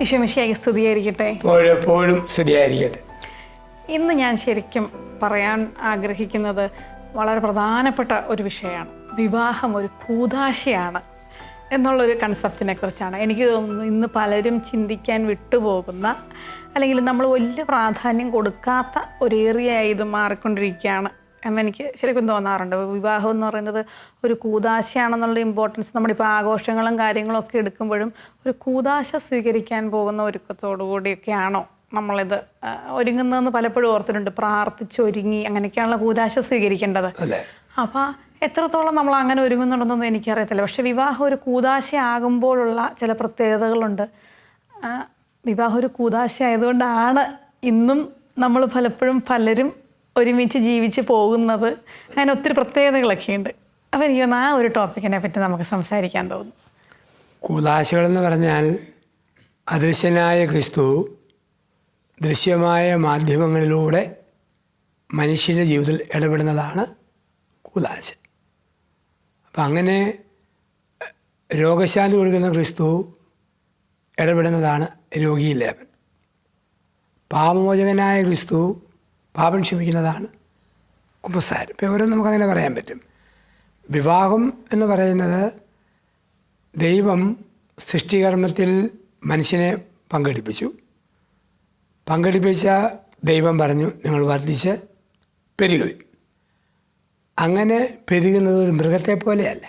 ഈശോമിശിഹായ്ക്ക് സ്തുതിയായിരിക്കട്ടെ. എപ്പോഴും സ്തുതിയായിരിക്കട്ടെ. ഇന്ന് ഞാൻ ശരിക്കും പറയാൻ ആഗ്രഹിക്കുന്നത് വളരെ പ്രധാനപ്പെട്ട ഒരു വിഷയമാണ്. വിവാഹം ഒരു കൂദാശയാണ് എന്നുള്ളൊരു കൺസെപ്റ്റിനെ കുറിച്ചാണ്. എനിക്ക് തോന്നുന്നു ഇന്ന് പലരും ചിന്തിക്കാൻ വിട്ടുപോകുന്ന, അല്ലെങ്കിൽ നമ്മൾ വലിയ പ്രാധാന്യം കൊടുക്കാത്ത ഒരു ഏറിയയായി ഇത് മാറിക്കൊണ്ടിരിക്കുകയാണ് എന്നെനിക്ക് ശരിക്കും തോന്നാറുണ്ട്. വിവാഹം എന്ന് പറയുന്നത് ഒരു കൂദാശയാണെന്നുള്ള ഇമ്പോർട്ടൻസ് നമ്മളിപ്പോൾ ആഘോഷങ്ങളും കാര്യങ്ങളൊക്കെ എടുക്കുമ്പോഴും ഒരു കൂദാശ സ്വീകരിക്കാൻ പോകുന്ന ഒരുക്കത്തോടു കൂടിയൊക്കെയാണോ നമ്മളിത് ഒരുങ്ങുന്നതെന്ന് പലപ്പോഴും ഓർത്തിട്ടുണ്ട്. പ്രാർത്ഥിച്ചൊരുങ്ങി അങ്ങനെയൊക്കെയാണല്ലോ കൂദാശ സ്വീകരിക്കേണ്ടത്. അപ്പോൾ എത്രത്തോളം നമ്മൾ അങ്ങനെ ഒരുങ്ങുന്നുണ്ടെന്നൊന്നും എനിക്കറിയത്തില്ല. പക്ഷേ വിവാഹം ഒരു കൂദാശ ആകുമ്പോഴുള്ള ചില പ്രത്യേകതകളുണ്ട്. വിവാഹം ഒരു കൂദാശ ആയതുകൊണ്ടാണ് ഇന്നും നമ്മൾ പലരും ഒരുമിച്ച് ജീവിച്ച് പോകുന്നത്. അങ്ങനെ ഒത്തിരി പ്രത്യേകതകളൊക്കെ ഉണ്ട്. അപ്പോൾ എനിക്ക് ആ ഒരു ടോപ്പിക്കിനെ പറ്റി നമുക്ക് സംസാരിക്കാൻ തോന്നുന്നു. കൂദാശകളെന്ന് പറഞ്ഞാൽ അദൃശ്യനായ ക്രിസ്തു ദൃശ്യമായ മാധ്യമങ്ങളിലൂടെ മനുഷ്യൻ്റെ ജീവിതത്തിൽ ഇടപെടുന്നതാണ് കൂദാശ. അപ്പം അങ്ങനെ രോഗശാന്തി കൊടുക്കുന്ന ക്രിസ്തു ഇടപെടുന്നതാണ് രോഗിയിലേവൻ. പാപമോചകനായ ക്രിസ്തു പാപം ക്ഷമിക്കുന്നതാണ് കുമ്പസാരം. ഇപ്പോൾ ഓരോ നമുക്കങ്ങനെ പറയാൻ പറ്റും. വിവാഹം എന്ന് പറയുന്നത് ദൈവം സൃഷ്ടികർമ്മത്തിൽ മനുഷ്യനെ പങ്കെടുപ്പിച്ച ദൈവം പറഞ്ഞു, നിങ്ങൾ വർദ്ധിച്ച് പെരുകുവിൻ. അങ്ങനെ പെരുകുന്നത് ഒരു മൃഗത്തെ പോലെയല്ല,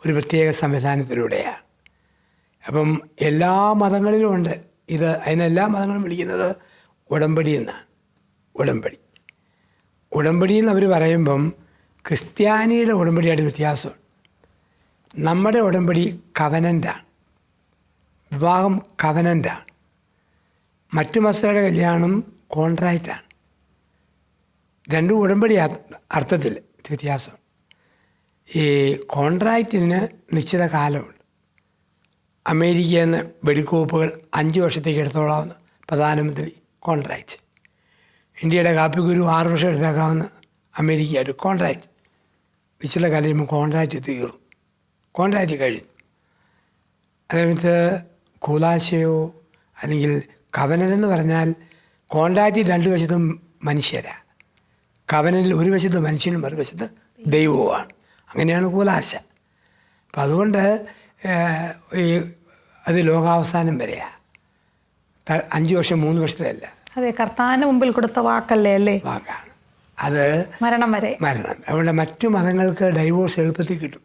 ഒരു പ്രത്യേക സംവിധാനത്തിലൂടെയാണ്. അപ്പം എല്ലാ മതങ്ങളിലും ഉണ്ട് ഇത്. അതിനെല്ലാ മതങ്ങളും വിളിക്കുന്നത് ഉടമ്പടി എന്നാണ്. ഉടമ്പടി എന്ന് അവർ പറയുമ്പം ക്രിസ്ത്യാനിയുടെ ഉടമ്പടിയായിട്ട് വ്യത്യാസമുണ്ട്. നമ്മുടെ ഉടമ്പടി കവനൻ്റാണ്, വിവാഹം കവനൻ്റാണ്. മറ്റു മതസ്ഥരുടെ കല്യാണം കോൺട്രാക്റ്റാണ്. രണ്ടും ഉടമ്പടി അർത്ഥത്തിൽ വ്യത്യാസം. ഈ കോൺട്രാക്റ്റിന് നിശ്ചിത കാലമുണ്ട്. അമേരിക്കയിൽ നിന്ന് വെടിക്കോപ്പുകൾ 5 വർഷത്തേക്ക് എടുത്തോളാവുന്ന പ്രധാനമന്ത്രി കോൺട്രാക്റ്റ്. ഇന്ത്യയുടെ കാപ്പിക്കുരു 6 വർഷം എടുത്തേക്കാവുന്ന അമേരിക്കയായിട്ട് കോൺട്രാക്റ്റ്. നിശ്ചിത കാലം കഴിയുമ്പോൾ കോൺട്രാക്റ്റ് തീർന്നു, കോൺട്രാക്റ്റ് കഴിഞ്ഞു. അതേസമയത്ത് കൂദാശയോ അല്ലെങ്കിൽ കവനനെന്ന് പറഞ്ഞാൽ കോൺട്രാക്റ്റ് 2 വശത്തും മനുഷ്യരാണ്. കവനനിൽ ഒരു വശത്ത് മനുഷ്യനും മറുവശത്ത് ദൈവവുമാണ്. അങ്ങനെയാണ് കൂദാശ. അപ്പം അതുകൊണ്ട് അത് ലോകാവസാനം വരെയാണ്. 5 വർഷം 3 വർഷത്തിലല്ല. അതെ, കർത്താവിന് മുമ്പിൽ കൊടുത്ത വാക്കല്ലേ അല്ലേ? വാക്കാണ് അത്. മരണം വരെ. അതുകൊണ്ട് മറ്റു മതങ്ങൾക്ക് ഡൈവോഴ്സ് എളുപ്പത്തിൽ കിട്ടും,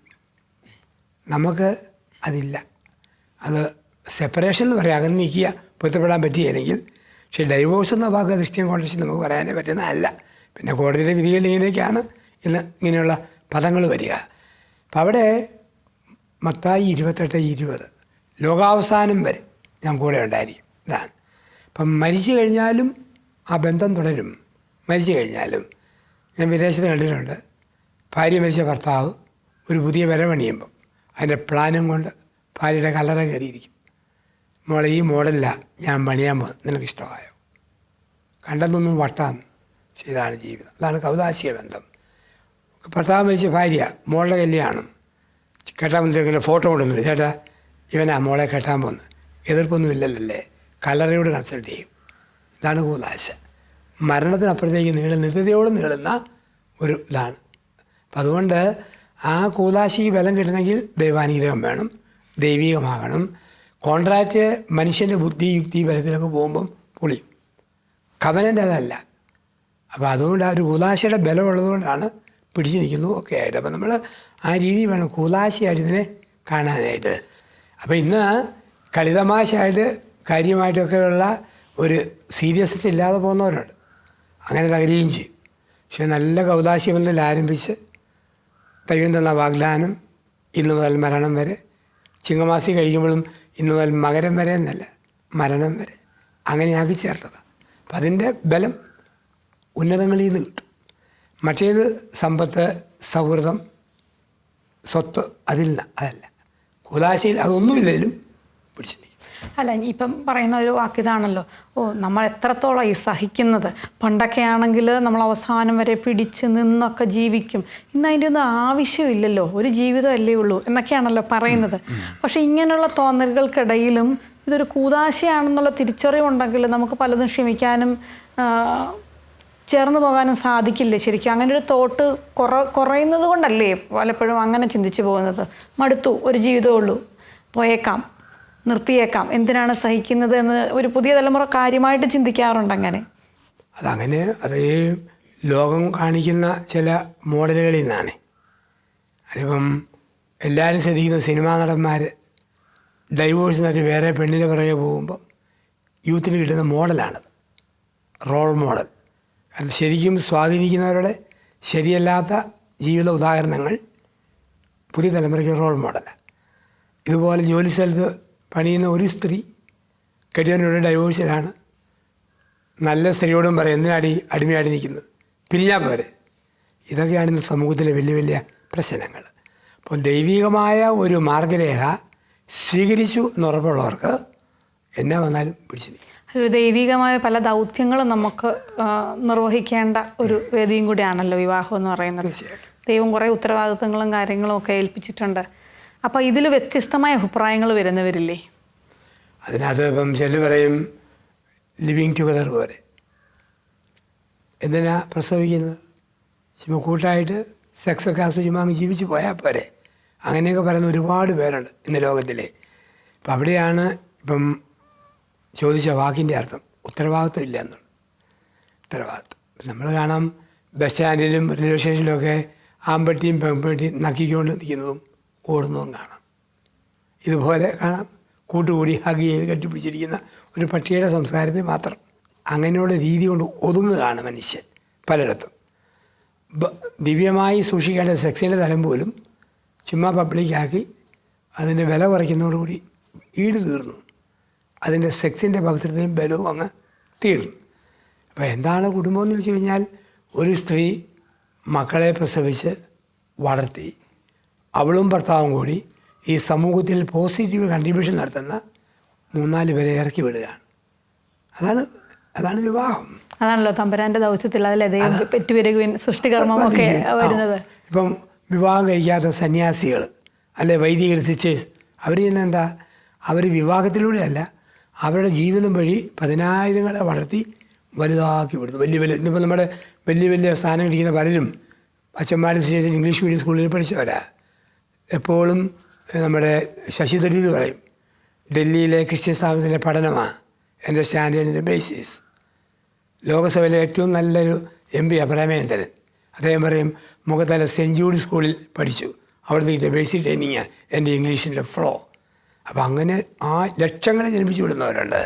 നമുക്ക് അതില്ല. അത് സെപ്പറേഷൻ എന്ന് പറയാം, അകന്ന് നിൽക്കുക, പൊരുത്തപ്പെടാൻ പറ്റിയില്ലെങ്കിൽ. പക്ഷേ ഡൈവോഴ്സ് എന്ന വാക്ക് ക്രിസ്ത്യൻ കോൺടെക്സ്റ്റിൽ നമുക്ക് പറയാനേ പറ്റുന്നതല്ല. പിന്നെ കോടതിയുടെ വിധികൾ ഇങ്ങനെയൊക്കെയാണ് ഇന്ന് ഇങ്ങനെയുള്ള പദങ്ങൾ വരിക. അപ്പം അവിടെ മത്തായി 28:20 ലോകാവസാനം വരെ ഞാൻ കൂടെ ഉണ്ടായിരിക്കും ഇതാണ്. അപ്പം മരിച്ചു കഴിഞ്ഞാലും ആ ബന്ധം തുടരും. മരിച്ചു കഴിഞ്ഞാലും ഞാൻ വിദേശത്ത് കണ്ടിട്ടുണ്ട്, ഭാര്യ മരിച്ച ഭർത്താവ് ഒരു പുതിയ വില പണിയുമ്പം അതിൻ്റെ പ്ലാനും കൊണ്ട് ഭാര്യയുടെ കല്ലറ കയറിയിരിക്കും. മോളെ, ഈ മോഡലിലാണ് ഞാൻ പണിയാൻ പോകുന്നത്, നിനക്ക് ഇഷ്ടമായോ? കണ്ടതൊന്നും വട്ടാന്ന്. പക്ഷേ ഇതാണ് ജീവിതം, അതാണ് കൗദാശിക ബന്ധം. ഭർത്താവ് മരിച്ച ഭാര്യ മോളുടെ കല്യാണം കെട്ടാൻ വന്നിരിക്കുന്ന ഫോട്ടോ കൊണ്ടുവന്നില്ല, ചേട്ടാ ഇവനാ മോളെ കെട്ടാൻ പോകുന്നത്, എതിർപ്പൊന്നും ഇല്ലല്ലേ, കല്ലറയോട് കൺസൾട്ട് ചെയ്യും. ഇതാണ് കൂദാശ. മരണത്തിനപ്പുറത്തേക്ക് നിത്യതയോട് നീളുന്ന ഒരു ഇതാണ്. അപ്പം അതുകൊണ്ട് ആ കൂദാശയ്ക്ക് ബലം കിട്ടണമെങ്കിൽ ദൈവാനുഗ്രഹം വേണം, ദൈവികമാകണം. കോൺട്രാക്റ്റ് മനുഷ്യൻ്റെ ബുദ്ധി യുക്തി ബലത്തിലൊക്കെ പോകുമ്പം പൊളിയും. കവനൻ്റെ അതല്ല. അപ്പോൾ അതുകൊണ്ട് ആ ഒരു കൂദാശയുടെ ബലമുള്ളതുകൊണ്ടാണ് പിടിച്ചു നിൽക്കുന്നു ഒക്കെ ആയിട്ട്. അപ്പം നമ്മൾ ആ രീതി വേണം കൂദാശയായിട്ട് ഇതിനെ കാണാനായിട്ട്. അപ്പോൾ ഇന്ന് കളിതമാശയായിട്ട് കാര്യമായിട്ടൊക്കെയുള്ള ഒരു സീരിയസ്നെസ് ഇല്ലാതെ പോകുന്നവരുണ്ട്, അങ്ങനെ തകരുകയും ചെയ്യും. പക്ഷേ നല്ല കൗദാശി ബന്ധത്തിൽ ആരംഭിച്ച് ദൈവം തന്ന വാഗ്ദാനം ഇന്ന് മുതൽ മരണം വരെ, ചിങ്ങമാസി കഴിക്കുമ്പോഴും ഇന്ന് മുതൽ മകരം വരെ എന്നല്ല, മരണം വരെ അങ്ങനെ ആക്കി ചേർത്തതാണ്. അപ്പം അതിൻ്റെ ബലം ഉന്നതങ്ങളിൽ നിന്ന് കിട്ടും. മറ്റേത് സമ്പത്ത്, സൗഹൃദം, സ്വത്ത്, അതിൽ നിന്ന് അതല്ല. കൂദാശയിൽ അതൊന്നുമില്ലെങ്കിലും പിടിച്ചു നിൽക്കും. അല്ല, ഇപ്പം പറയുന്ന ഒരു വാക്കിതാണല്ലോ, നമ്മൾ എത്രത്തോളം ഈ സഹിക്കുന്നത്. പണ്ടൊക്കെ ആണെങ്കിൽ നമ്മൾ അവസാനം വരെ പിടിച്ച് നിന്നൊക്കെ ജീവിക്കും. ഇന്ന് അതിൻ്റെ ഒന്നും ആവശ്യമില്ലല്ലോ, ഒരു ജീവിതമല്ലേ ഉള്ളൂ എന്നൊക്കെയാണല്ലോ പറയുന്നത്. പക്ഷേ ഇങ്ങനെയുള്ള തോന്നലുകൾക്കിടയിലും ഇതൊരു കൂതാശയാണെന്നുള്ള തിരിച്ചറിവുണ്ടെങ്കിൽ നമുക്ക് പലതും ക്ഷമിക്കാനും ചേർന്ന് പോകാനും സാധിക്കില്ലേ ശരിക്കും? അങ്ങനെ ഒരു തോട്ട് കുറയുന്നത് കൊണ്ടല്ലേ പലപ്പോഴും അങ്ങനെ ചിന്തിച്ചു പോകുന്നത്? മടുത്തു, ഒരു ജീവിതമേ ഉള്ളൂ, പോയേക്കാം, നിർത്തിയേക്കാം, എന്തിനാണ് സഹിക്കുന്നത് എന്ന് ഒരു പുതിയ തലമുറ കാര്യമായിട്ട് ചിന്തിക്കാറുണ്ട്. അങ്ങനെ അതങ്ങനെ അത് ലോകം കാണിക്കുന്ന ചില മോഡലുകളിൽ നിന്നാണ്. അതിപ്പം എല്ലാവരും ശ്രദ്ധിക്കുന്ന സിനിമാ നടന്മാർ ഡൈവോഴ്സ് നടത്തി വേറെ പെണ്ണിനെ പുറകെ പോകുമ്പം യൂത്തിന് കിട്ടുന്ന മോഡലാണത്, റോൾ മോഡൽ. അത് ശരിക്കും സ്വാധീനിക്കുന്നവരുടെ ശരിയല്ലാത്ത ജീവിത ഉദാഹരണങ്ങൾ പുതിയ തലമുറയ്ക്ക് റോൾ മോഡലാണ്. ഇതുപോലെ ജോലി സ്ഥലത്ത് പണിയുന്ന ഒരു സ്ത്രീ കെട്ടിയവനോട് ഡൈവോഴ്സിലാണ്. നല്ല സ്ത്രീയോടും പറയും എന്തിനാടി അടിമയാടി നിൽക്കുന്നത്, പിരിഞ്ഞാൽ പോരെ. ഇതൊക്കെയാണ് ഇന്ന് സമൂഹത്തിലെ വലിയ വലിയ പ്രശ്നങ്ങൾ. അപ്പോൾ ദൈവികമായ ഒരു മാർഗരേഖ സ്വീകരിച്ചു എന്നുറപ്പുള്ളവർക്ക് എന്നാ വന്നാലും പിടിച്ചു നിൽക്കും. ഒരു ദൈവികമായ പല ദൗത്യങ്ങളും നമുക്ക് നിർവഹിക്കേണ്ട ഒരു വേദിയും കൂടിയാണല്ലോ വിവാഹം എന്ന് പറയുന്നത്. തീർച്ചയായിട്ടും ദൈവം കുറേ ഉത്തരവാദിത്തങ്ങളും കാര്യങ്ങളും ഒക്കെ ഏൽപ്പിച്ചിട്ടുണ്ട്. അപ്പോൾ ഇതിൽ വ്യത്യസ്തമായ അഭിപ്രായങ്ങൾ വരുന്നവരില്ലേ? അതിനകത്ത് ഇപ്പം ചിലർ പറയും ലിവിങ് ടുഗദർ പോലെ, എന്തിനാ പ്രസവിക്കുന്നത്, ചുമ്മാ കൂട്ടായിട്ട് സെക്സൊക്കെ ചുമ്മാ അങ്ങ് ജീവിച്ച് പോയാൽ പോരെ, അങ്ങനെയൊക്കെ പറയുന്ന ഒരുപാട് പേരുണ്ട് ഇന്ന് ലോകത്തിലെ. അപ്പം അവിടെയാണ് ഇപ്പം ചോദിച്ച വാക്കിൻ്റെ അർത്ഥം ഉത്തരവാദിത്വം ഇല്ല എന്നുള്ളത്. ഉത്തരവാദിത്വം നമ്മൾ കാണാം ബസ് സ്റ്റാൻഡിലും റെയിൽവേ സ്റ്റേഷനിലുമൊക്കെ ആമ്പട്ടിയും പെൺപെട്ടിയും നക്കിക്കൊണ്ട് നിൽക്കുന്നതും ഓടുന്നതും കാണാം. ഇതുപോലെ കാണാം കൂട്ടുകൂടി ഹഗ് ചെയ്ത് കെട്ടിപ്പിടിച്ചിരിക്കുന്ന ഒരു പട്ടിയുടെ സംസ്കാരത്തിൽ മാത്രം അങ്ങനെയുള്ള രീതി കൊണ്ട് ഒതുങ്ങുകയാണ് മനുഷ്യൻ പലയിടത്തും. ദിവ്യമായി സൂക്ഷിക്കേണ്ട സെക്സിൻ്റെ തലം പോലും ചുമ്മാ പബ്ലിക്കാക്കി അതിൻ്റെ വില കുറയ്ക്കുന്നതോടുകൂടി ഈട് തീർന്നു. അതിൻ്റെ സെക്സിൻ്റെ പവിത്രതയും ബലവും അങ്ങ് തീർന്നു. അപ്പോൾ എന്താണ് കുടുംബം എന്ന് വെച്ച് കഴിഞ്ഞാൽ ഒരു സ്ത്രീ മക്കളെ പ്രസവിച്ച് വളർത്തി അവളും ഭർത്താവും കൂടി ഈ സമൂഹത്തിൽ പോസിറ്റീവ് കൺട്രിബ്യൂഷൻ നടത്തുന്ന 3-4 പേരെ ഇറക്കി വിടുകയാണ്. അതാണ് വിവാഹം. അതാണല്ലോ തമ്പുരാൻ്റെ ദൗത്യത്തിൽ അതിലെ പെറ്റുപെരുകുവിൻ സൃഷ്ടികർമ്മമൊക്കെ വരുന്നത്. ഇപ്പം വിവാഹം കഴിക്കാത്ത സന്യാസികൾ അല്ലെ വൈദികർ സിസ്റ്റേഴ്സ് അവർ ചെയ്യുന്ന എന്താ, അവർ വിവാഹത്തിലൂടെയല്ല അവരുടെ ജീവിതം വഴി 10,000ങ്ങളെ വളർത്തി വലുതാക്കി വിടുന്നു. ഇന്നിപ്പോൾ നമ്മുടെ വലിയ വലിയ സ്ഥാനം ഇരിക്കുന്ന പലരും അച്ഛന്മാരുടെ ശേഷം ഇംഗ്ലീഷ് മീഡിയം സ്കൂളിൽ പഠിച്ചവരാ. എപ്പോഴും നമ്മുടെ ശശി തരൂർ പറയും ഡൽഹിയിലെ ക്രിസ്ത്യൻ സ്ഥാപനത്തിലെ പഠനമാണ് എൻ്റെ സ്റ്റാൻഡേർഡിൻ്റെ ബേസിസ്. ലോകസഭയിലെ ഏറ്റവും നല്ലൊരു MP പ്രേമേന്ദ്രൻ അദ്ദേഹം പറയും മുഖത്തല സെൻറ്റ് ജൂഡ് സ്കൂളിൽ പഠിച്ചു, അവിടെ നിന്ന് ബേസിക് ട്രെയിനിങ്ങാണ് എൻ്റെ ഇംഗ്ലീഷിൻ്റെ ഫ്ലോ. അപ്പം അങ്ങനെ ലക്ഷങ്ങളെ ജനിപ്പിച്ച് വിടുന്നവരുണ്ട്.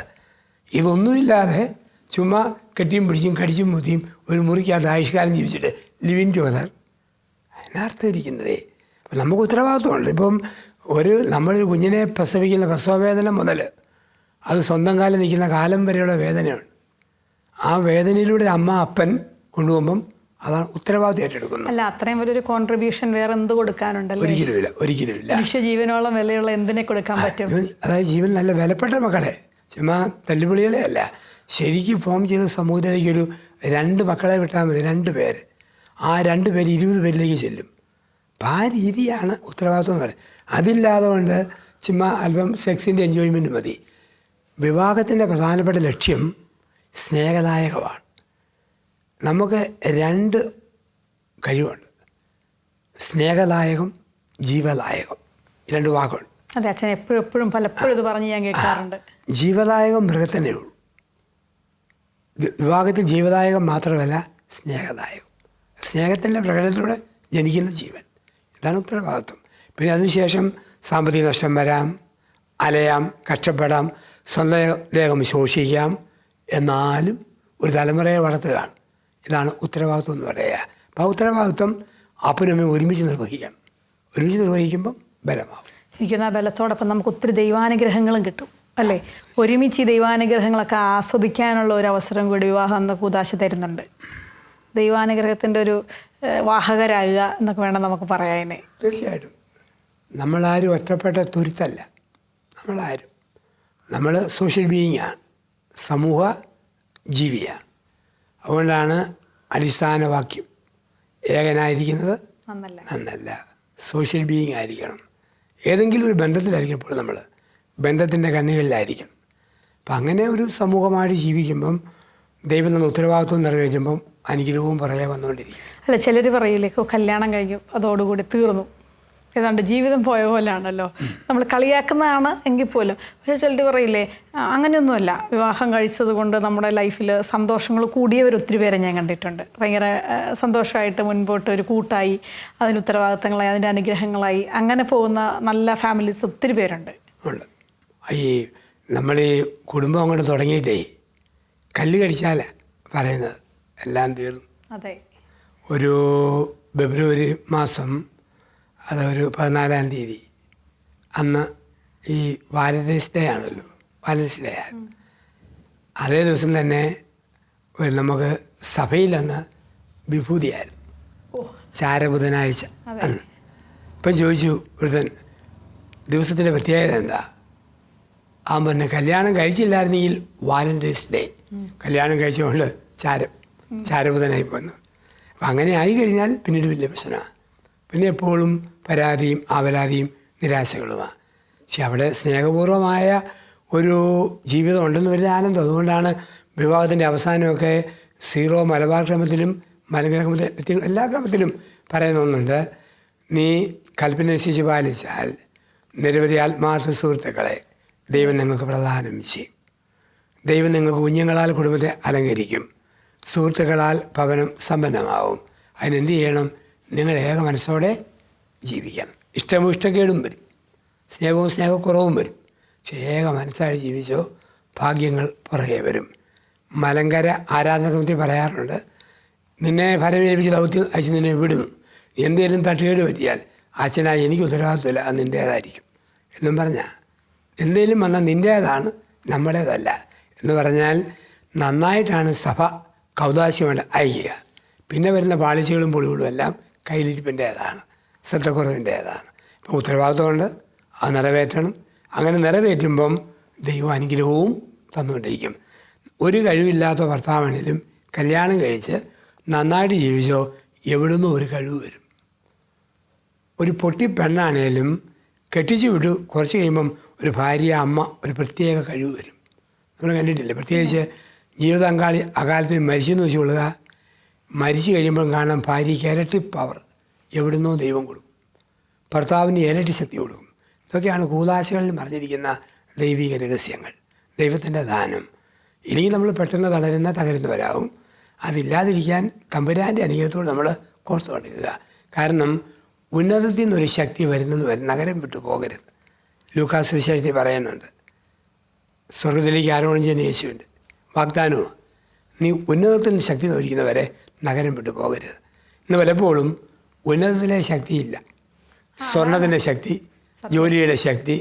ഇതൊന്നുമില്ലാതെ ചുമ്മാ കെട്ടിയും പിടിച്ചും കടിച്ചും മുത്തിയും ഒരു മുറിക്കകത്ത് ആയുഷ്കാലം ജീവിച്ചിട്ട് ലിവിങ് ടുഗദർ അതിനർത്ഥം ഇരിക്കുന്നതേ. അപ്പം നമുക്ക് ഉത്തരവാദിത്വമുണ്ട്. ഇപ്പം നമ്മളൊരു കുഞ്ഞിനെ പ്രസവിക്കുന്ന പ്രസവവേദന മുതൽ അത് സ്വന്തം കാലം നിൽക്കുന്ന കാലം വരെയുള്ള വേദനയുണ്ട്. ആ വേദനയിലൂടെ അമ്മ അപ്പൻ കൊണ്ടുപോകുമ്പം അതാണ് ഉത്തരവാദിത്വം ഏറ്റെടുക്കുന്നത്. അല്ല, അത്രയും വലിയൊരു കോൺട്രിബ്യൂഷൻ വേറെ എന്ത് കൊടുക്കാനുണ്ടല്ലോ? ഒരിക്കലുമില്ല. മനുഷ്യ ജീവനോളം വിലയുള്ള എന്തിനെ കൊടുക്കാൻ പറ്റും? അതായത് ജീവൻ നല്ല വിലപ്പെട്ട മക്കളെ, ചുമ്മാ തല്ലുപൊളികളെ അല്ല, ശരിക്കും ഫോം ചെയ്ത സമൂഹത്തിലേക്കൊരു 2 മക്കളെ വിട്ടാൽ മതി, 2 പേര്. ആ 2 പേര് 20 പേരിലേക്ക് ചെല്ലും. അപ്പം ആ രീതിയാണ് ഉത്തരവാദിത്വം എന്ന് പറയുന്നത്. അതില്ലാതെ കൊണ്ട് ചുമ്മാ അല്പം സെക്സിൻ്റെ എൻജോയ്മെൻറ്റ് മതി. വിവാഹത്തിൻ്റെ പ്രധാനപ്പെട്ട ലക്ഷ്യം സ്നേഹദായകമാണ്. നമുക്ക് 2 കഴിവുണ്ട്, സ്നേഹദായകം, ജീവദായകം. 2 വാക്കുണ്ട്. അതെ, അച്ഛൻ എപ്പോഴും പലപ്പോഴും ഇത് പറഞ്ഞ് ഞാൻ കേൾക്കാറുണ്ട്. ജീവദായകം മൃഗത്തന്നെ ഉള്ളൂ. വിവാഹത്തിൽ ജീവദായകം മാത്രമല്ല സ്നേഹദായകം. സ്നേഹത്തിൻ്റെ പ്രകടനത്തിലൂടെ ജനിക്കുന്ന ജീവൻ. ഇതാണ് ഉത്തരവാദിത്വം. പിന്നെ അതിനുശേഷം സാമ്പത്തിക നഷ്ടം വരാം, അലയാം, കഷ്ടപ്പെടാം, സ്വന്തം ദേഹം ശോഷിക്കാം, എന്നാലും ഒരു തലമുറയെ വളർത്തുകയാണ്. ഇതാണ് ഉത്തരവാദിത്വം എന്ന് പറയുക. അപ്പോൾ ആ ഉത്തരവാദിത്വം അപ്പനും അമ്മയും ഒരുമിച്ച് നിർവഹിക്കണം. ഒരുമിച്ച് നിർവഹിക്കുമ്പം ബലമാവും. എനിക്കൊന്ന് ആ ബലത്തോടൊപ്പം നമുക്ക് ഒത്തിരി ദൈവാനുഗ്രഹങ്ങളും കിട്ടും അല്ലേ? ഒരുമിച്ച് ദൈവാനുഗ്രഹങ്ങളൊക്കെ ആസ്വദിക്കാനുള്ള ഒരു അവസരം കൂടി വിവാഹം എന്ന കൂതാശ തരുന്നുണ്ട്. ദൈവാനുഗ്രഹത്തിൻ്റെ ഒരു വാഹകരാകുക എന്നൊക്കെ വേണം നമുക്ക് പറയാനേ. തീർച്ചയായിട്ടും നമ്മളാരും ഒറ്റപ്പെട്ട തുരുത്തല്ല. നമ്മൾ സോഷ്യൽ ബീയിങ്ങാണ്, സമൂഹ ജീവിയാണ്. അതുകൊണ്ടാണ് അടിസ്ഥാന വാക്യം ഏകനായിരിക്കുന്നത് നന്നല്ല, സോഷ്യൽ ബീയിങ് ആയിരിക്കണം. ഏതെങ്കിലും ഒരു ബന്ധത്തിലായിരിക്കും. ഇപ്പോൾ നമ്മൾ ബന്ധത്തിൻ്റെ കണ്ണുകളിലായിരിക്കണം. അപ്പം അങ്ങനെ ഒരു സമൂഹമായിട്ട് ജീവിക്കുമ്പം ദൈവം തന്ന ഉത്തരവാദിത്വം നിറവേറ്റുമ്പം അനുഗ്രഹവും പറയാൻ വന്നുകൊണ്ടിരിക്കും. അല്ല, ചിലർ പറയില്ലേ, കല്യാണം കഴിഞ്ഞു അതോടുകൂടി തീർന്നു, ഏതാണ്ട് ജീവിതം പോയ പോലെയാണല്ലോ. നമ്മൾ കളിയാക്കുന്നതാണ് എങ്കിൽ പോലും. പക്ഷേ ചിലർ പറയില്ലേ, അങ്ങനെയൊന്നുമല്ല, വിവാഹം കഴിച്ചത് കൊണ്ട് നമ്മുടെ ലൈഫിൽ സന്തോഷങ്ങൾ കൂടിയവർ ഒത്തിരി പേരെ ഞാൻ കണ്ടിട്ടുണ്ട്. ഭയങ്കര സന്തോഷമായിട്ട് മുൻപോട്ട് ഒരു കൂട്ടായി, അതിന് ഉത്തരവാദിത്തങ്ങളായി, അതിൻ്റെ അനുഗ്രഹങ്ങളായി അങ്ങനെ പോകുന്ന നല്ല ഫാമിലീസ് ഒത്തിരി പേരുണ്ട്. ഉണ്ട്. ഈ നമ്മൾ ഈ കുടുംബം അങ്ങോട്ട് തുടങ്ങിയിട്ടേ കല്ല് കടിച്ചാൽ പറയുന്നത് എല്ലാം തീർന്നു. അതെ. ഒരു ഫെബ്രുവരി മാസം അതൊരു 14-ാം തീയതി അന്ന് ഈ വാലൻറ്റൈൻസ് ഡേ ആണല്ലോ, വാലൻറ്റൈൻസ് ഡേ ആണ്. അതേ ദിവസം തന്നെ നമുക്ക് സഭയിൽ അന്ന് വിഭൂതിയായിരുന്നു, ചാരബുധനാഴ്ച അന്ന്. ഇപ്പം ചോദിച്ചു ഒരുത്തൻ ദിവസത്തിൻ്റെ പ്രത്യേകത എന്താ? ആ പറഞ്ഞ കല്യാണം കഴിച്ചില്ലായിരുന്നെങ്കിൽ വാലൻറ്റൈൻസ് ഡേ, കല്യാണം കഴിച്ചുകൊണ്ട് ചാരബുധനായി പോന്നു. അപ്പം അങ്ങനെ ആയി കഴിഞ്ഞാൽ പിന്നീട് വലിയ പ്രശ്നമാണ്. പിന്നെ എപ്പോഴും പരാതിയും ആവലാതിയും നിരാശകളുമാണ്. പക്ഷെ അവിടെ സ്നേഹപൂർവമായ ഒരു ജീവിതം ഉണ്ടെന്ന് വലിയ ആനന്ദം. അതുകൊണ്ടാണ് വിവാഹത്തിൻ്റെ അവസാനമൊക്കെ സീറോ മലബാർ ക്രമത്തിലും മലങ്കര ക്രമത്തിലും എല്ലാ ക്രമത്തിലും പറയുന്ന ഒന്നുണ്ട്, നീ കൽപ്പന അനുസരിച്ച് പാലിച്ചാൽ നിരവധി ആത്മാർത്ഥ സുഹൃത്തുക്കളെ ദൈവം നിങ്ങൾക്ക് പ്രദാനം ചെയ്യും. ദൈവം നിങ്ങൾക്ക് കുഞ്ഞുങ്ങളാൽ കുടുംബത്തെ അലങ്കരിക്കും, സുഹൃത്തുക്കളാൽ ഭവനം സമ്പന്നമാവും. അതിനെന്ത് ചെയ്യണം? നിങ്ങൾ ഏക മനസ്സോടെ ജീവിക്കണം. ഇഷ്ടവും ഇഷ്ടക്കേടും വരും, സ്നേഹവും സ്നേഹക്കുറവും വരും. പക്ഷേ ഏക മനസ്സായി ജീവിച്ചോ ഭാഗ്യങ്ങൾ പുറകെ വരും. മലങ്കര ആരാധനക്രമത്തിൽ പറയാറുണ്ട്, നിന്നെ ഫലമേൽപ്പിച്ച് ദൗത്യം അയച്ച് നിന്നെ വിടുന്നു, എന്തെങ്കിലും തട്ടുകേട് പറ്റിയാൽ അച്ഛനായി എനിക്ക് ഉത്തരവാദിത്വമില്ല, അത് നിൻ്റേതായിരിക്കും എന്നും പറഞ്ഞാൽ എന്തെങ്കിലും വന്നാൽ നിൻ്റേതാണ്, നമ്മുടേതല്ല എന്ന് പറഞ്ഞാൽ നന്നായിട്ടാണ് സഭ കൗതാശികമായിട്ട് അയക്കുക. പിന്നെ വരുന്ന പാളിച്ചകളും പൊളികളും എല്ലാം കയ്യിലിരിപ്പിൻ്റേതാണ്, ശ്രദ്ധക്കുറവിൻ്റേതാണ്. ഇപ്പം ഉത്തരവാദിത്വമുണ്ട്, അത് നിറവേറ്റണം. അങ്ങനെ നിറവേറ്റുമ്പം ദൈവം അനുഗ്രഹവും തന്നുകൊണ്ടിരിക്കും. ഒരു കഴിവില്ലാത്ത ഭർത്താവാണെങ്കിലും കല്യാണം കഴിച്ച് നന്നായിട്ട് ജീവിച്ചോ എവിടുന്നും ഒരു കഴിവ് വരും. ഒരു പൊട്ടി പെണ്ണാണേലും കെട്ടിച്ചു വിട്ടു കുറച്ച് കഴിയുമ്പം ഒരു ഭാര്യ അമ്മ ഒരു പ്രത്യേക കഴിവ് വരും. നമ്മൾ കണ്ടിട്ടില്ലേ? പ്രത്യേകിച്ച് ജീവിതാങ്കാളി അകാലത്ത് മരിച്ചെന്ന് വെച്ചുകൊള്ളുക, മരിച്ചു കഴിയുമ്പം കാണാം ഭാര്യയ്ക്ക് ഇരട്ടി പവർ എവിടുന്നോ ദൈവം കൊടുക്കും, ഭർത്താവിന് ഇരട്ടി ശക്തി കൊടുക്കും. ഇതൊക്കെയാണ് കൂദാശകളിൽ മറിഞ്ഞിരിക്കുന്ന ദൈവിക രഹസ്യങ്ങൾ, ദൈവത്തിൻ്റെ ദാനം. ഇല്ലെങ്കിൽ നമ്മൾ പെട്ടെന്ന് തകരുന്നവരാകും. അതില്ലാതിരിക്കാൻ തമ്പുരാൻ്റെ അനുഗ്രഹത്തോട് നമ്മൾ കോർത്തുകൊണ്ടിരിക്കുക. കാരണം ഉന്നതത്തിൽ നിന്നൊരു ശക്തി വരുന്നത് വരെ നഗരം വിട്ടു പോകരുത്. ലൂക്കാസ് വിശേഷത്തിൽ പറയുന്നുണ്ട്, സ്വർഗത്തിലേക്ക് ആരോപണം ചെയ്യുന്ന യേശുവിൻ്റെ വാഗ്ദാനവും, നീ ഉന്നതത്തിൽ ശക്തി തോന്നിക്കുന്നവരെ നഗരം വിട്ടു പോകരുത്. ഇന്ന് പലപ്പോഴും ഉന്നതത്തിലെ ശക്തിയില്ല, സ്വർണത്തിൻ്റെ ശക്തി, ജോലിയുടെ ശക്തി,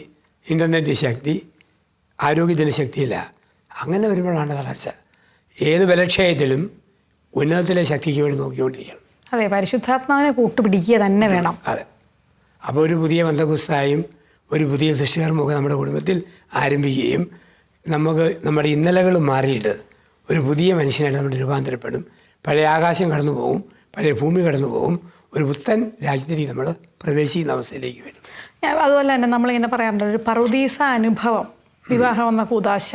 ഇൻ്റർനെറ്റ് ശക്തി, ആരോഗ്യത്തിൻ്റെ ശക്തിയില്ല. അങ്ങനെ വരുമ്പോഴാണ് തളർച്ച. ഏത് ബലക്ഷയത്തിലും ഉന്നതത്തിലെ ശക്തിക്ക് വേണ്ടി നോക്കിക്കൊണ്ടിരിക്കണം. അതെ, പരിശുദ്ധാത്മാവിനെ കൂട്ടുപിടിക്കുക തന്നെ വേണം. അതെ. അപ്പോൾ ഒരു പുതിയ ബന്ധകുസ്തായും ഒരു പുതിയ സൃഷ്ടികർമ്മമൊക്കെ നമ്മുടെ കുടുംബത്തിൽ ആരംഭിക്കുകയും നമുക്ക് നമ്മുടെ ഇന്നലകൾ മാറിയിട്ട് ഒരു പുതിയ മനുഷ്യനായിട്ട് നമ്മൾ രൂപാന്തരപ്പെടും. പഴയ ആകാശം കടന്നു പോകും, പഴയ ഭൂമി കടന്നു പോകും, ഒരു പുത്തൻ രാജ്യത്തിലേക്ക് നമ്മൾ പ്രവേശിക്കുന്ന അവസ്ഥയിലേക്ക് വരും. അതുപോലെ തന്നെ നമ്മളിങ്ങനെ പറയാറുണ്ട്, ഒരു പറുദീസ അനുഭവം, വിവാഹം എന്ന കൂദാശ.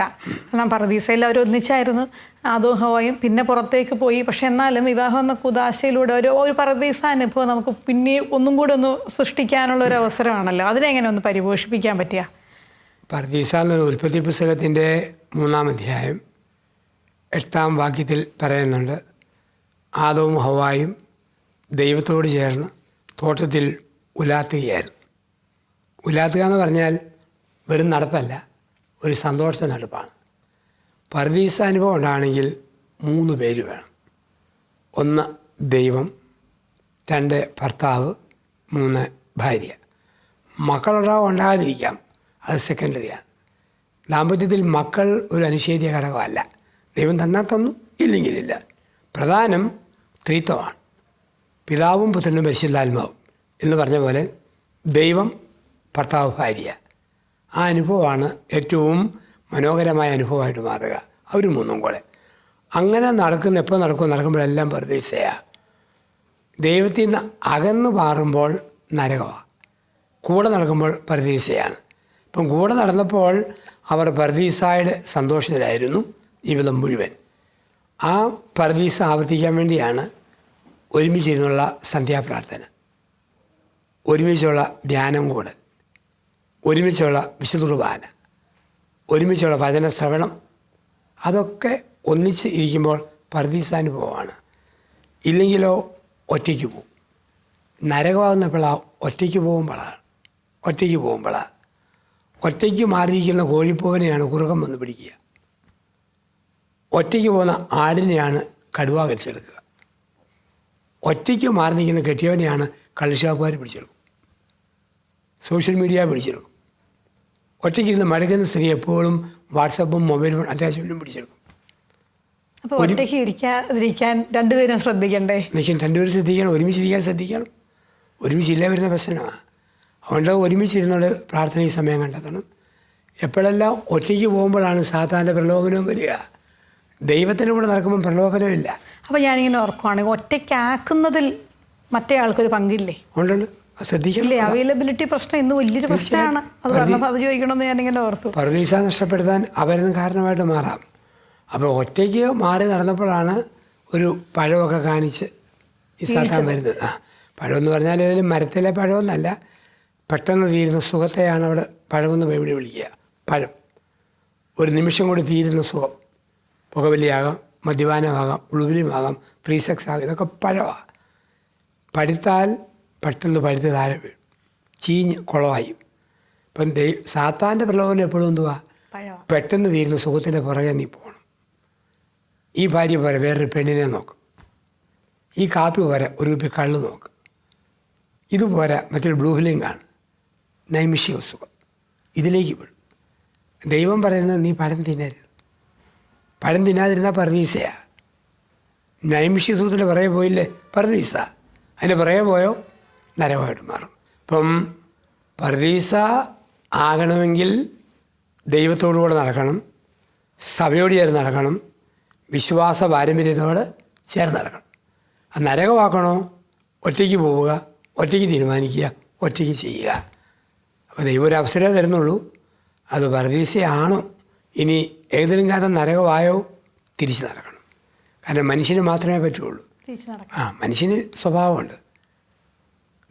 കാരണം പറുദീസയിൽ അവർ ഒന്നിച്ചായിരുന്നു, ആദവും ഹവ്വയും, പിന്നെ പുറത്തേക്ക് പോയി. പക്ഷെ എന്നാലും വിവാഹം എന്ന കൂദാശയിലൂടെ ഒരു പറുദീസ അനുഭവം നമുക്ക് പിന്നെ ഒന്നും കൂടി ഒന്ന് സൃഷ്ടിക്കാനുള്ള ഒരു അവസരമാണല്ലോ. അതിനെങ്ങനെ ഒന്ന് പരിപോഷിപ്പിക്കാൻ പറ്റിയ? പറുദീസ എന്നൊരു ഉൽപ്പത്തി പുസ്തകത്തിൻ്റെ 3-ാം അധ്യായം 8-ാം വാക്യത്തിൽ പറയുന്നുണ്ട്, ആദവും ഹവ്വായും ദൈവത്തോട് ചേർന്ന് തോട്ടത്തിൽ ഉലാത്തുകയായിരുന്നു. ഉലാത്തുക എന്ന് പറഞ്ഞാൽ വെറും നടപ്പല്ല, ഒരു സന്തോഷ നടപ്പാണ്. പറുദീസ അനുഭവം ഉണ്ടാണെങ്കിൽ 3 പേര് വേണം. 1 ദൈവം, 2 ഭർത്താവ്, 3 ഭാര്യ. ഉണ്ടാകാതിരിക്കാം, അത് സെക്കൻഡറിയാണ്. ദാമ്പത്യത്തിൽ മക്കൾ ഒരു അനിഷേധ്യ ഘടകമല്ല. ദൈവം തന്നാൽ തന്നു, ഇല്ലെങ്കിലില്ല. പ്രധാനം ത്രിത്വമാണ്, പിതാവും പുത്രനും പരിശുദ്ധാത്മാവും എന്ന് പറഞ്ഞ പോലെ ദൈവം, ഭർത്താവ്, ഭാര്യ. ആ അനുഭവമാണ് ഏറ്റവും മനോഹരമായ അനുഭവമായിട്ട് മാറുക. അവർ 3 കൂടെ അങ്ങനെ നടക്കുന്ന, എപ്പോൾ നടക്കുമ്പോഴെല്ലാം പറുദീസയാണ്. ദൈവത്തിൽ നിന്ന് അകന്നു മാറുമ്പോൾ നരകമാണ്, കൂടെ നടക്കുമ്പോൾ പറുദീസയാണ്. ഇപ്പം കൂടെ നടന്നപ്പോൾ അവർ പർദീസായുടെ സന്തോഷത്തിലായിരുന്നു ജീവിതം മുഴുവൻ. ആ പർദീസ ആവർത്തിക്കാൻ വേണ്ടിയാണ് ഒരുമിച്ചിരുന്നുള്ള സന്ധ്യാപ്രാർത്ഥന, ഒരുമിച്ചുള്ള ധ്യാനം കൂടൽ, ഒരുമിച്ചുള്ള വിശുദ്ധ കുർബാന, ഒരുമിച്ചുള്ള വചന ശ്രവണം. അതൊക്കെ ഒന്നിച്ച് ഇരിക്കുമ്പോൾ പർദീസാനുഭവമാണ്. ഇല്ലെങ്കിലോ ഒറ്റയ്ക്ക് പോകും. നരകമാകുന്നപ്പോഴാണ് ഒറ്റയ്ക്ക് പോകുമ്പോഴാണ് ഒറ്റയ്ക്ക് മാറിയിരിക്കുന്ന കോഴിപ്പൂവനെയാണ് കുറുക്കം വന്ന് പിടിക്കുക. ഒറ്റയ്ക്ക് പോകുന്ന ആടിനെയാണ് കടുവ കടിച്ചെടുക്കുക. ഒറ്റയ്ക്ക് മാറി നിൽക്കുന്ന കെട്ടിയവനെയാണ് കള്ളുഷാപ്പുകാർ പിടിച്ചെടുക്കും, സോഷ്യൽ മീഡിയ പിടിച്ചെടുക്കും. ഒറ്റയ്ക്ക് ഇരുന്ന് മടുക്കുന്ന സ്ത്രീ എപ്പോഴും വാട്സപ്പും മൊബൈലും അറ്റാച്ച്മെൻറ്റും പിടിച്ചെടുക്കും. അപ്പോൾ ഒറ്റയ്ക്ക് ഇരിക്കാൻ രണ്ടുപേരും ശ്രദ്ധിക്കണ്ടേ? രണ്ടുപേരും ശ്രദ്ധിക്കണം, ഒരുമിച്ചിരിക്കാൻ ശ്രദ്ധിക്കണം. ഒരുമിച്ചില്ല വരുന്ന പ്രശ്നമാണ്. അതുകൊണ്ട് ഒരുമിച്ചിരുന്നോട് പ്രാർത്ഥനയ്ക്ക് സമയം കണ്ടെത്തണം. എപ്പോഴെല്ലാം ഒറ്റയ്ക്ക് പോകുമ്പോഴാണ് സാത്താൻ്റെ പ്രലോഭനവും വരിക. ദൈവത്തിൻ്റെ കൂടെ നടക്കുമ്പോൾ പ്രലോഭനമില്ല. അപ്പോൾ ഞാനിങ്ങനെ ഓർക്കുവാണെങ്കിൽ ഒറ്റയ്ക്കാക്കുന്നതിൽ മറ്റേ ആൾക്കൊരു പങ്കില്ലേ? ഉണ്ടുണ്ട്, ശ്രദ്ധിക്കണം. അവൈലബിലിറ്റി പ്രശ്നം ഇന്ന് വലിയൊരു പ്രശ്നമാണ്. അത് പറഞ്ഞപ്പോൾ അത് ചോദിക്കണമെന്ന് ഞാനിങ്ങനെ ഓർത്തു. പർദീസ നഷ്ടപ്പെടുത്താൻ അവരും കാരണമായിട്ട് മാറാം. അപ്പോൾ ഒറ്റയ്ക്ക് മാറി നടന്നപ്പോഴാണ് ഒരു പഴമൊക്കെ കാണിച്ച് ഈ സാത്താൻ വരുന്നത്. പഴമെന്ന് പറഞ്ഞാൽ ഏതെങ്കിലും മരത്തിലെ പഴമൊന്നല്ല, പെട്ടെന്ന് തീരുന്ന സുഖത്തെയാണ് അവിടെ പഴമെന്ന് വിളിക്കുക. പഴം ഒരു നിമിഷം കൊണ്ട് തീരുന്ന സുഖം. പുകവലിയാകാം, മദ്യപാനമാകാം, ഉളുവിലുമാകാം, ഫ്രീ സെക്സ് ആകാം, ഇതൊക്കെ പഴമാണ്. പഴുത്താൽ പെട്ടെന്ന് പഴുത്ത് താഴെ വീഴും, ചീഞ്ഞ് കുളമായി. ഇപ്പം സാത്താൻ്റെ പ്രലോഭനം എപ്പോഴും എന്തുവാ? പെട്ടെന്ന് തീരുന്ന സുഖത്തിൻ്റെ പുറകെ നീ പോകണം. ഈ ഭാര്യ പോരെ വേറൊരു പെണ്ണിനെ നോക്കും, ഈ കാപ്പി പോരാ ഒരു കുപ്പി കള്ള് നോക്കും, ഇതുപോരാ മറ്റൊരു ബ്ലൂ ഫിലിം കാണും, നൈമിഷിക സുഖം, ഇതിലേക്ക് വീഴും. ദൈവം പറയുന്നത് നീ പഴം തിന്നരുത്. പഴം തിന്നാതിരുന്നാൽ പർദീസയാണ്. നൈമിഷിക സുഖത്തിൻ്റെ പുറകെ പോയില്ലേ പർദീസ, അതിൻ്റെ പുറകെ പോയോ നരകമായിട്ട് മാറും. ഇപ്പം പർദീസ ആകണമെങ്കിൽ ദൈവത്തോടു കൂടെ നടക്കണം, സഭയോട് ചേർന്ന് നടക്കണം, വിശ്വാസ പാരമ്പര്യത്തോട് ചേർന്ന് നടക്കണം. അത് നരകമാക്കണോ? ഒറ്റയ്ക്ക് പോവുക, ഒറ്റയ്ക്ക് തീരുമാനിക്കുക, ഒറ്റയ്ക്ക് ചെയ്യുക. അപ്പോൾ ദൈവം ഒരു അവസരമേ തരുന്നുള്ളൂ. അത് പർദീസയാണോ ഇനി ഏതെങ്കിലും കാലം നരകമായോ തിരിച്ച് നടക്കണം. കാരണം മനുഷ്യന് മാത്രമേ പറ്റുള്ളൂ. മനുഷ്യന് സ്വഭാവമുണ്ട്,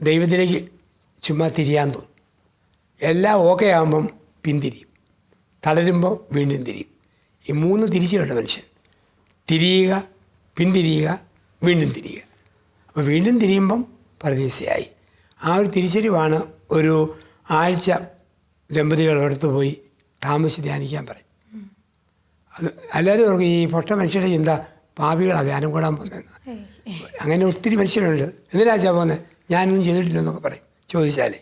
ദൈവത്തിലേക്ക് ചുമ്മാ തിരിയാൻ തോന്നും. എല്ലാം ഓക്കെ ആകുമ്പം പിന്തിരിയും, തളരുമ്പോൾ വീണ്ടും തിരിയും. ഈ മൂന്ന് തിരിച്ചുണ്ട് മനുഷ്യൻ: തിരിയുക, പിന്തിരിയുക, വീണ്ടും തിരിയുക. അപ്പോൾ വീണ്ടും തിരിയുമ്പം പർദീസയായി. ആ ഒരു തിരിച്ചറിവാണ് ഒരു ആഴ്ച ദമ്പതികളടുത്ത് പോയി താമസിച്ച് ധ്യാനിക്കാൻ പറയും. അത് എല്ലാവരും ഓർക്കും ഈ പൊട്ട മനുഷ്യരുടെ ചിന്ത പാപികളാണ് ധ്യാനം കൂടാൻ പോകുന്നതെന്ന്. അങ്ങനെ ഒത്തിരി മനുഷ്യരുണ്ട്. എന്തിനാച്ചാ പോകുന്നത്? ഞാനൊന്നും ചെയ്തിട്ടില്ലെന്നൊക്കെ പറയും ചോദിച്ചാലേ.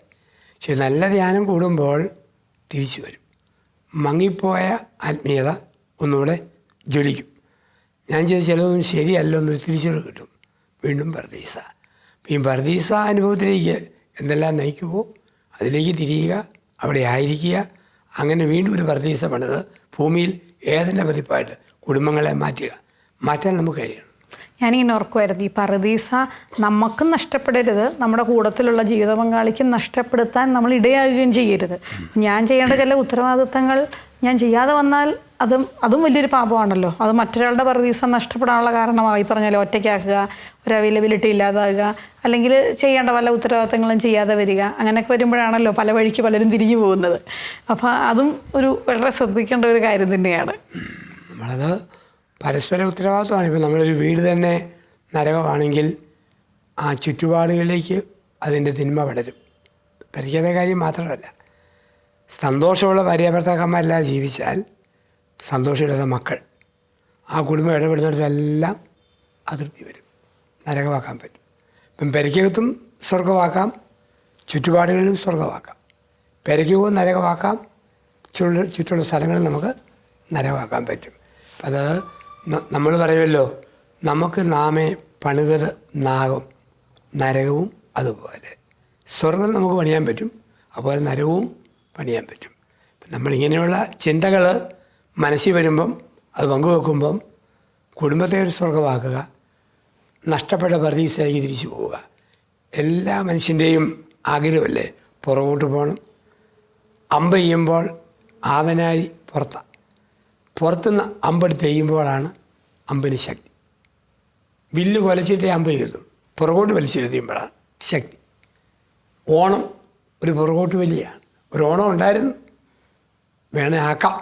പക്ഷെ നല്ല ധ്യാനം കൂടുമ്പോൾ തിരിച്ചു വരും. മങ്ങിപ്പോയ ആത്മീയത ഒന്നുകൂടെ ജ്വലിക്കും. ഞാൻ ചെയ്ത ചിലതൊന്നും ശരിയല്ലോ എന്നൊരു തിരിച്ചറിവ് കിട്ടും. വീണ്ടും പർദീസ. ഈ പർദീസ അനുഭവത്തിലേക്ക് എന്തെല്ലാം നയിക്കുമോ അതിലേക്ക് തിരിയുക, അവിടെ ആയിരിക്കുക. അങ്ങനെ വീണ്ടും ഒരു പർദീസ പണിത് ഭൂമിയിൽ ഏതെല്ലാം പതിപ്പായിട്ട് കുടുംബങ്ങളെ മാറ്റാൻ നമുക്ക് കഴിയണം. ഞാനിങ്ങനെ ഓർക്കുമായിരുന്നു, ഈ പർദീസ നമുക്കും നഷ്ടപ്പെടരുത്, നമ്മുടെ കൂട്ടത്തിലുള്ള ജീവിത പങ്കാളിക്കും നഷ്ടപ്പെടുത്താൻ നമ്മൾ ഇടയാകുകയും ചെയ്യരുത്. ഞാൻ ചെയ്യേണ്ട ചില ഉത്തരവാദിത്തങ്ങൾ ഞാൻ ചെയ്യാതെ വന്നാൽ അതും വലിയൊരു പാപമാണല്ലോ. അത് മറ്റൊരാളുടെ പർദീസ നഷ്ടപ്പെടാനുള്ള കാരണമാണ്. ഈ പറഞ്ഞാൽ ഒറ്റയ്ക്കാക്കുക, ഒരു അവൈലബിലിറ്റി ഇല്ലാതാകുക, അല്ലെങ്കിൽ ചെയ്യേണ്ട പല ഉത്തരവാദിത്തങ്ങളും ചെയ്യാതെ വരിക. അങ്ങനെയൊക്കെ വരുമ്പോഴാണല്ലോ പല വഴിക്ക് പലരും തിരിഞ്ഞു പോകുന്നത്. അപ്പോൾ അതും വളരെ ശ്രദ്ധിക്കേണ്ട ഒരു കാര്യം തന്നെയാണ്. നമ്മളത് പരസ്പര ഉത്തരവാദിത്വമാണ്. ഇപ്പോൾ നമ്മളൊരു വീട് തന്നെ നരകമാണെങ്കിൽ ആ ചുറ്റുപാടുകളിലേക്ക് അതിൻ്റെ തിന്മ പടരും. പരിചയ കാര്യം മാത്രമല്ല, സന്തോഷമുള്ള ഭാര്യാഭർത്താക്കന്മാരെല്ലാം ജീവിച്ചാൽ സന്തോഷമില്ലാത്ത മക്കൾ, ആ കുടുംബം ഇടപെടുന്നിടത്തെല്ലാം അതൃപ്തി വരും, നരകമാക്കാൻ പറ്റും. ഇപ്പം പെരയ്ക്കകത്തും സ്വർഗമാക്കാം, ചുറ്റുപാടുകളിലും സ്വർഗമാക്കാം. പെരയ്ക്കകവും നരകമാക്കാം, ചുറ്റുള്ള സ്ഥലങ്ങളിൽ നമുക്ക് നരകമാക്കാൻ പറ്റും. അത് നമ്മൾ പറയുമല്ലോ, നമുക്ക് നാമേ പണിതത് നാഗം, നരകവും അതുപോലെ. സ്വർഗം നമുക്ക് പണിയാൻ പറ്റും, അതുപോലെ നരകവും പണിയാൻ പറ്റും. നമ്മളിങ്ങനെയുള്ള ചിന്തകൾ മനസ്സിൽ വരുമ്പം അത് പങ്കുവെക്കുമ്പം കുടുംബത്തെ ഒരു സ്വർഗമാക്കുക, നഷ്ടപ്പെട്ട പർദീസയിലേക്ക് തിരിച്ചു പോവുക. എല്ലാ മനുഷ്യൻ്റെയും ആഗ്രഹമല്ലേ പുറകോട്ട് പോകണം, അമ്പ് ചെയ്യുമ്പോൾ ആവനാഴി പുറത്താണ്. പുറത്തുനിന്ന് അമ്പെടുത്ത് ചെയ്യുമ്പോഴാണ് അമ്പിന് ശക്തി. വില്ല് കൊലച്ചിട്ടേ അമ്പ് ചെയ്തു, പുറകോട്ട് വലിച്ചെഴുതിയുമ്പോഴാണ് ശക്തി. ഓണം ഒരു പുറകോട്ട് വലിയാണ്. ഒരു ഓണം ഉണ്ടായിരുന്നു, വേണേ ആക്കാം.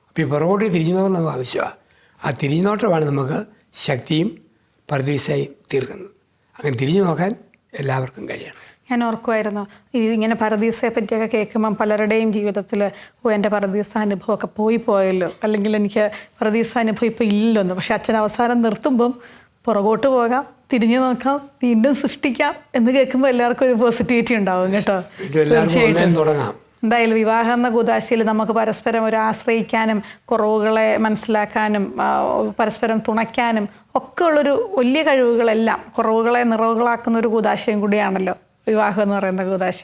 അപ്പോൾ ഈ പുറകോട്ട് തിരിഞ്ഞു നോക്കാൻ നമുക്ക് ആവശ്യമാണ്. ആ തിരിഞ്ഞു നോട്ടമാണ് നമുക്ക് ശക്തിയും പരദീസയും തീർക്കുന്നത്. അങ്ങനെ തിരിഞ്ഞു നോക്കാൻ എല്ലാവർക്കും കഴിയണം. ഞാൻ ഓർക്കുമായിരുന്നു ഇങ്ങനെ പരദീസയെ പറ്റിയൊക്കെ കേൾക്കുമ്പം പലരുടെയും ജീവിതത്തിൽ എൻ്റെ പരദീസ അനുഭവമൊക്കെ പോയല്ലോ, അല്ലെങ്കിൽ എനിക്ക് പരദീസ അനുഭവം ഇപ്പോൾ ഇല്ലല്ലോ എന്ന്. പക്ഷെ അച്ഛൻ അവസാനം നിർത്തുമ്പം പുറകോട്ട് പോകാം, തിരിഞ്ഞു നോക്കാം, വീണ്ടും സൃഷ്ടിക്കാം എന്ന് കേൾക്കുമ്പോൾ എല്ലാവർക്കും ഒരു പോസിറ്റിവിറ്റി ഉണ്ടാവും കേട്ടോ. തീർച്ചയായിട്ടും തുടങ്ങാം. എന്തായാലും വിവാഹം എന്ന കൂദാശയിൽ നമുക്ക് പരസ്പരം ഒരു ആശ്രയിക്കാനും കുറവുകളെ മനസ്സിലാക്കാനും പരസ്പരം തുണയ്ക്കാനും ഒക്കെ ഉള്ളൊരു വലിയ കഴിവുകളെല്ലാം കുറവുകളെ നിറവുകളാക്കുന്ന ഒരു കൂദാശയും കൂടിയാണല്ലോ വിവാഹം എന്ന് പറയുന്ന കൂദാശ.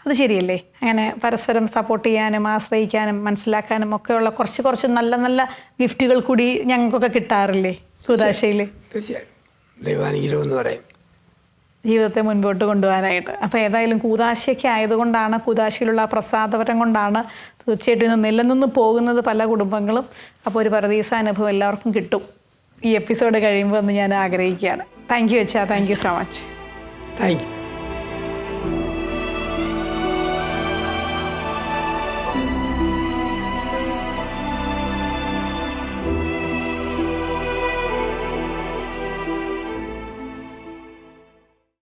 അത് ശരിയല്ലേ? അങ്ങനെ പരസ്പരം സപ്പോർട്ട് ചെയ്യാനും ആശ്രയിക്കാനും മനസ്സിലാക്കാനും ഒക്കെയുള്ള കുറച്ച് നല്ല നല്ല ഗിഫ്റ്റുകൾ കൂടി ഞങ്ങൾക്കൊക്കെ കിട്ടാറില്ലേ കൂദാശയിൽ? തീർച്ചയായും ദൈവാനുഗ്രഹം എന്ന് പറയും ജീവിതത്തെ മുൻപോട്ട് കൊണ്ടുപോകാനായിട്ട്. അപ്പോൾ ഏതായാലും കൂദാശയൊക്കെ ആയതുകൊണ്ടാണ്, കൂദാശയിലുള്ള ആ പ്രസാദപരം കൊണ്ടാണ് തീർച്ചയായിട്ടും ഇന്ന് നിലനിന്ന് പോകുന്നത് പല കുടുംബങ്ങളും. അപ്പോൾ ഒരു പരദീസ അനുഭവം എല്ലാവർക്കും കിട്ടും ഈ എപ്പിസോഡ് കഴിയുമ്പോൾ എന്ന് ഞാൻ ആഗ്രഹിക്കുകയാണ്. താങ്ക് യു അച്ഛാ, thank you so much. Thank you.